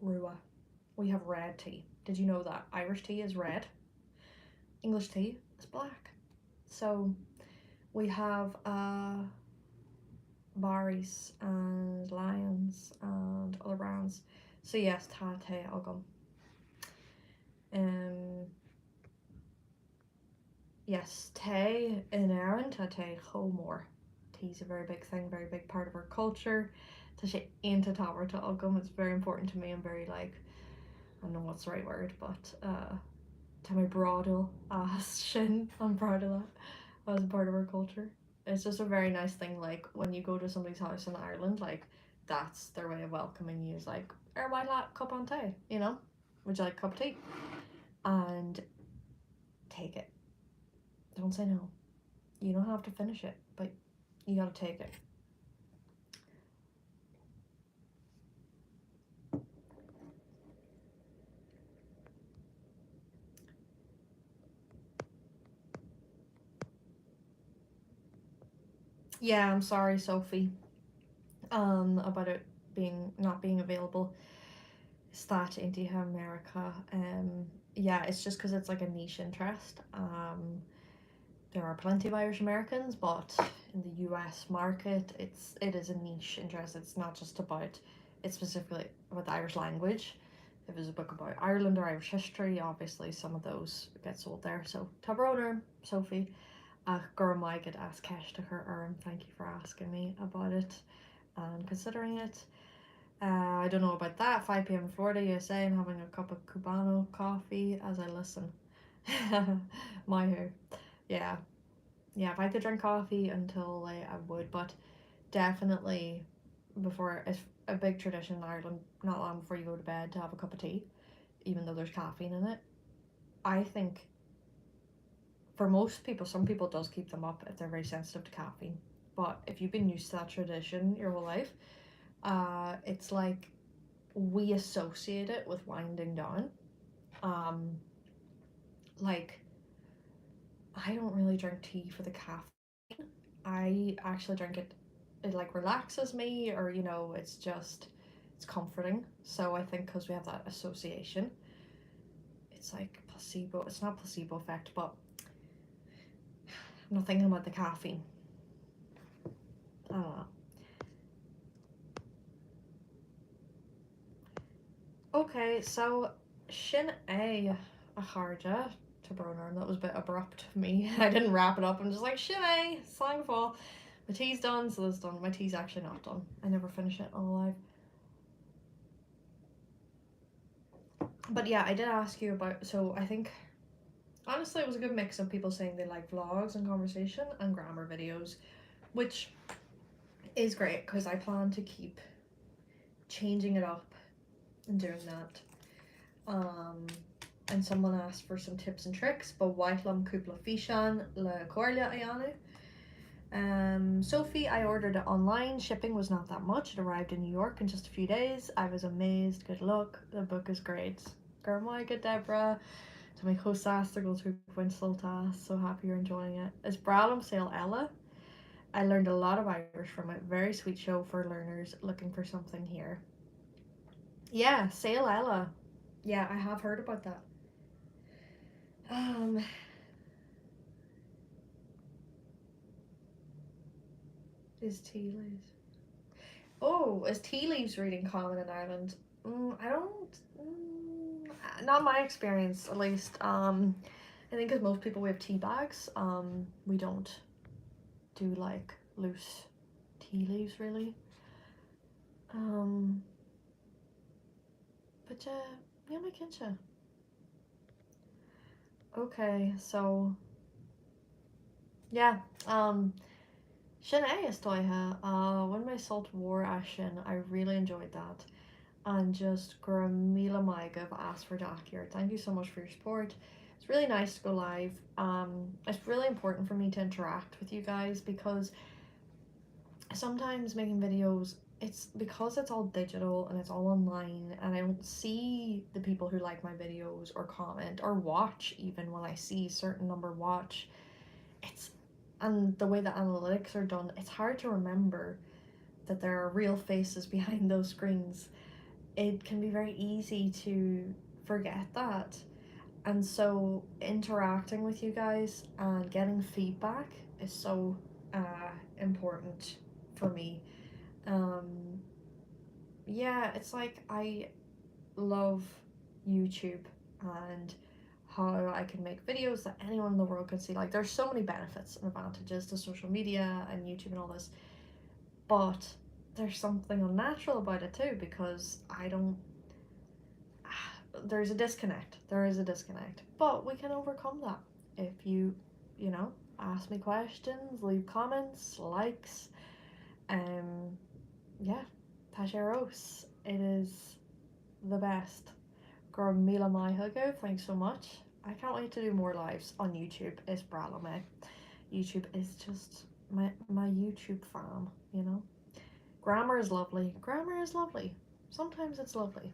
rua. We have red tea. Did you know that? Irish tea is red. English tea is black. So, we have Barry's and Lions and other brands. So yes, tá té agam. Yes, té in Éireann, tá té chomór. Tea's a very big thing, very big part of our culture. Tá sé inta tábharta agam. It's very important to me. I'm very like, I don't know what's the right word, but tá mé bradal as sin. I'm proud of that as a part of our culture. It's just a very nice thing, like when you go to somebody's house in Ireland, like that's their way of welcoming you, is like, white lad cup on tea, you know? Would you like a cup of tea? And take it. Don't say no. You don't have to finish it, but you gotta take it. Yeah, I'm sorry, Sophie, about it not being available. Start into America. Yeah, it's just because it's like a niche interest. There are plenty of Irish Americans, but in the US market, it is a niche interest. It's not just about, it's specifically about the Irish language. If it's a book about Ireland or Irish history, obviously some of those get sold there. So Tabroner, Sophie, gur maigad as ceiste thank you for asking me about it and considering it. I don't know about that. 5 p.m. in Florida, USA, and having a cup of Cubano coffee as I listen. My hair. Yeah. Yeah, if I could drink coffee until late, I would, but definitely before, a big tradition in Ireland not long before you go to bed to have a cup of tea, even though there's caffeine in it. I think for most people, some people does keep them up if they're very sensitive to caffeine. But if you've been used to that tradition your whole life, it's like we associate it with winding down. Um, like I don't really drink tea for the caffeine. I actually drink it. It like relaxes me, or it's comforting. So I think because we have that association, it's like placebo. It's not placebo effect, but I'm not thinking about the caffeine. I don't know. Okay, so Shin A Harja to Broner, that was a bit abrupt of me. I didn't wrap it up. I'm just like Shin A, slang fall. My tea's done, so that's done. My tea's actually not done. I never finish it alive. But yeah, I did ask you about. So I think honestly, it was a good mix of people saying they like vlogs and conversation and grammar videos, which is great because I plan to keep changing it up and doing that. And someone asked for some tips and tricks, but Whitelum Kupla Fishan Le Corlia Ayanu. Sophie, I ordered it online. Shipping was not that much. It arrived in New York in just a few days. I was amazed. Good luck. The book is great. Garmoiga Deborah. To my co-sas to go through Quinsultas. So happy you're enjoying it. Is Bralum Sale Ella? I learned a lot of Irish from it. Very sweet show for learners looking for something here. Yeah, Sale Ella. Yeah, I have heard about that. Is tea leaves? Oh, is tea leaves reading common in Ireland? I don't. Not my experience, at least. I think as most people, we have tea bags. We don't do like loose tea leaves really. But yeah, my kincha. Okay, so yeah. Sin é is dóithe. When my salt war sin, I really enjoyed that. And just gur míle maigah asked for Dakir. Thank you so much for your support. It's really nice to go live. It's really important for me to interact with you guys because sometimes making videos, it's because it's all digital and it's all online and I don't see the people who like my videos or comment or watch. Even when I see a certain number watch, it's and the way the analytics are done, it's hard to remember that there are real faces behind those screens. It can be very easy to forget that. And so interacting with you guys and getting feedback is so important for me. Yeah, it's like I love YouTube and how I can make videos that anyone in the world can see. Like, there's so many benefits and advantages to social media and YouTube and all this, but there's something unnatural about it too because I don't. There's a disconnect. There is a disconnect, but we can overcome that if you know, ask me questions, leave comments, likes, yeah, Tajeros. It is the best. Girl Mila Mai Hugo, thanks so much. I can't wait to do more lives on YouTube. It's Bralame. YouTube is just my YouTube fam, you know? Grammar is lovely. Grammar is lovely. Sometimes it's lovely.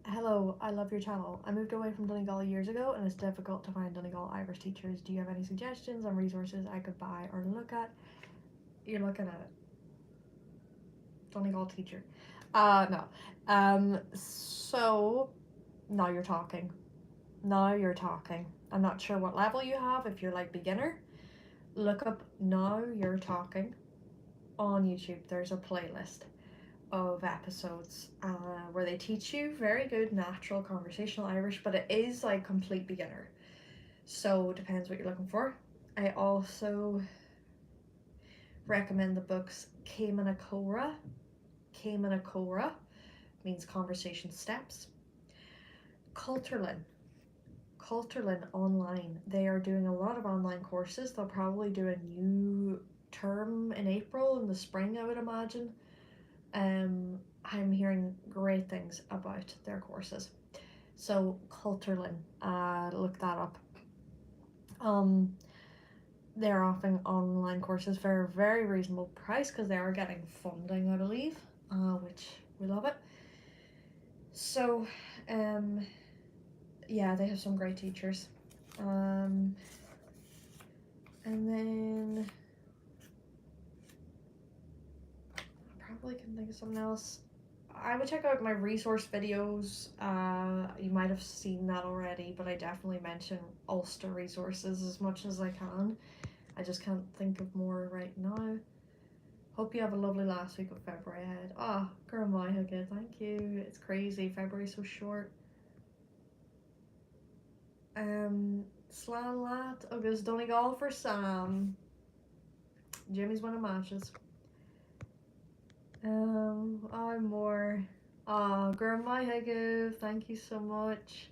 Hello, I love your channel. I moved away from Donegal years ago and it's difficult to find Donegal Irish teachers. Do you have any suggestions on resources I could buy or look at? You're looking at it. Donegal teacher. No. So now you're talking. Now you're talking. I'm not sure what level you have. If you're like beginner, look up Now You're Talking on YouTube. There's a playlist of episodes where they teach you very good natural conversational Irish, but it is like complete beginner. So it depends what you're looking for. I also recommend the books Cayman a Cora. Cayman a Cora means conversation steps. Culturlin online. They are doing a lot of online courses. They'll probably do a new term in April in the spring, I would imagine. I'm hearing great things about their courses. So Culturelin, look that up. They're offering online courses for a very reasonable price because they are getting funding, I believe, which we love it. So, yeah, they have some great teachers. And then I probably can think of something else. I would check out my resource videos. You might have seen that already, but I definitely mention Ulster resources as much as I can. I just can't think of more right now. Hope you have a lovely last week of February ahead. Ah, girl, my good, thank you. It's crazy. February's so short. Slán leat agus Donegal for Sam. Jimmy's winning matches. I'm more. Ah, girl, my good, thank you so much.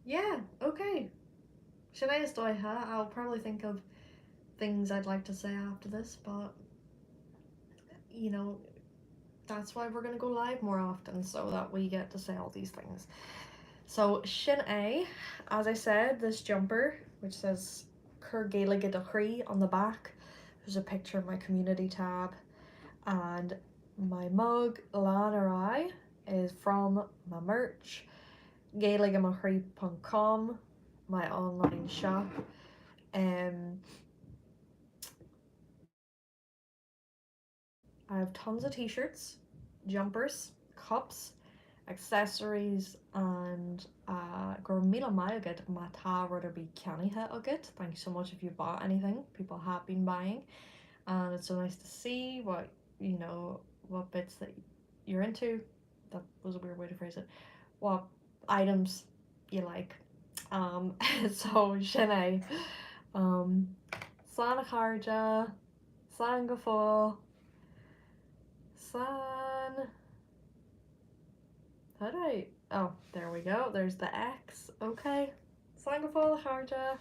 Yeah, okay. Should I just die? I'll probably think of things I'd like to say after this, but you know, that's why we're gonna go live more often so that we get to say all these things. So Shin A, as I said, this jumper which says Gaeilge chroí on the back. There's a picture of my community tab, and my mug Lanarai is from my merch, gaeilgemachroí.com, my online shop. I have tons of t-shirts, jumpers, cups, accessories, and gur míle mai agad má tá rud be ceannaithe agad. Thank you so much if you bought anything. People have been buying, and it's so nice to see what what bits that you're into. That was a weird way to phrase it. What items you like. So Sinead, Slán Kharja, Slán Gafó, Slán. How do I? Oh, there we go. There's the X. Okay. Slán Gafó Kharja.